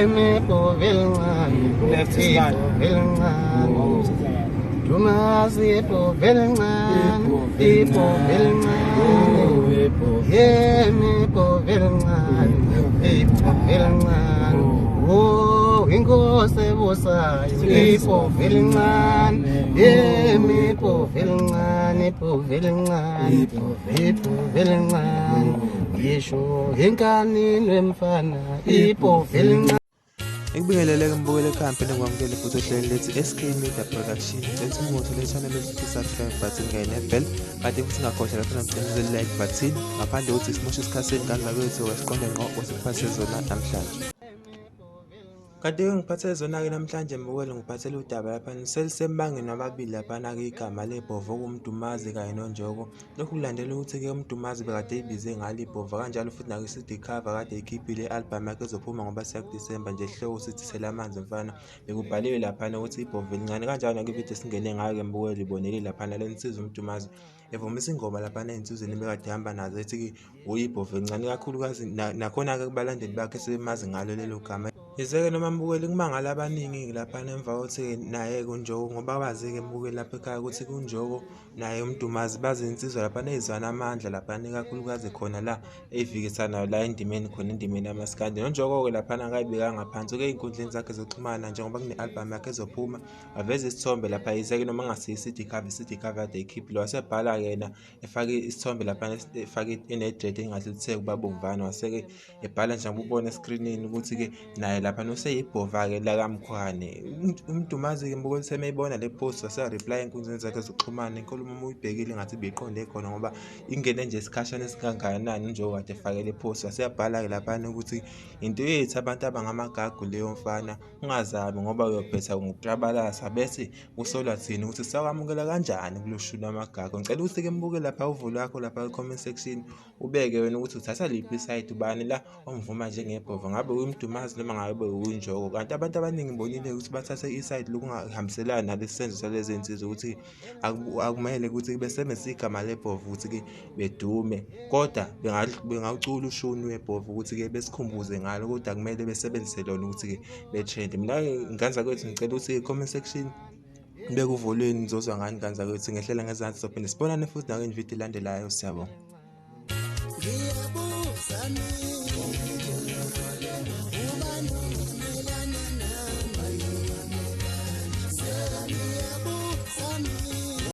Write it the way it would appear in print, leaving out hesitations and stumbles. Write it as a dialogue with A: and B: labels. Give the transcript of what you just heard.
A: me povelngani povelngani Dumasi povelngani povelngani me povelngani povelngani Oh ingose busayo povelngani me povelngani povelngani povelngani Yesho ingani lwemfana ipovelngani
B: Ngibingelele mbukele ekhaya ngikwamukele futhi ohlelweni lethi SK Media Production. Senze umotho le channel ukuthi subscribe button kanye nebell. Kanti futhi ngakhohlwa lapha nomciniso like button. Ngaphandle ukuthi simoshe isikhathi ngani kwethu wasiqonde ngqo usiphathe zona namhlanje. Kanti ngiphathe zona ke namhlanje mbukele ngiphathele udaba lapha selisembangeni wababili lapha ke igama leBhovo kumdumazi kanye noNjoko. Lokhu kulandela ukuthi ke umdumazi bekade ebize ngalo iBhovo kanjalo futhi nake CD cover kade ekhiphile album yakhe ezophuma ngoba siya December nje ehloko sithi selamanzi mfana. Bekubhaliwe lapha ukuthi iBhovo elincane kanjalo ke video singene ngayo ke mbukele ibonele lapha lensizwa umdumazi evumisa ingoma lapha nensizweni bekade hamba nazo ethi ke uyiBhovo elincane kakhulukazi nakhona ke kubalandeli bakhe sebemazi ngalo lelo gama. Izeke noma mbukeli kumangala abaningi lapha emva kokuthi naye kuNjoko ngoba bazi ke mbukeli lapha ekhaya ukuthi kuNjoko naye umdumazi bazi insizwa lapha nezwana amandla lapha kakhulukazi khona la evikisana la endimeni khona endimeni yamaskandi noNjoko ke lapha akayibeka ngaphansi ke inkundleni zakhe zokuxhumana njengoba kune album yakhe ezophuma aveza isithombe lapha izeke noma ngasi CD cover the keep lo wasebhala yena efake isithombe lapha efake ine-dread engahluthe kubabomvana waseke ebhala nje ubone escreenini ukuthi ke naye lapha noseyibhova ke la kaMkhwane umdumazi ke mbukeli semeyibona le post wase reply enkundleni zakhe zokuxhumana inkulumo uma uyibhekile ngathi beyiqonde khona ngoba ingene nje isikhashana esikanganani njengoba kade efake le post waseyabhala ke lapha ukuthi into yethu abantu abangamagagu leyo mfana ungazami ngoba uyophetha ngokuklabalasa bese usolwa thina ukuthi siyakwamukela kanjani kuloshuna amagagu. Ngicela ukuthi ke mbukeli lapha uvulo yakho lapha comment section ubeke wena ukuthi uthatha liphi side ubani la omvuma njengeBhovo ngabe uyumdumazi noma ngabe uNjoko. Kanti abantu abaningi ngibonile ukuthi bathathe iside lokungahambiselana nalesi senzo salezi insizwa ukuthi akumele ukuthi besebenzise igama leBhovo ukuthi ke bedume kodwa bengawucula ushuni weBhovo ukuthi ke besikhumbuze ngalo kodwa kumele besebenzise lona ukuthi ke betrend. Mina nganza kwethu ngicela ukuthi comment section beke uvolweni nizozwa ngani nganza kwethu ngehlela ngezansi sophinde sibonane futhi nawe video elandelayo siyabonga.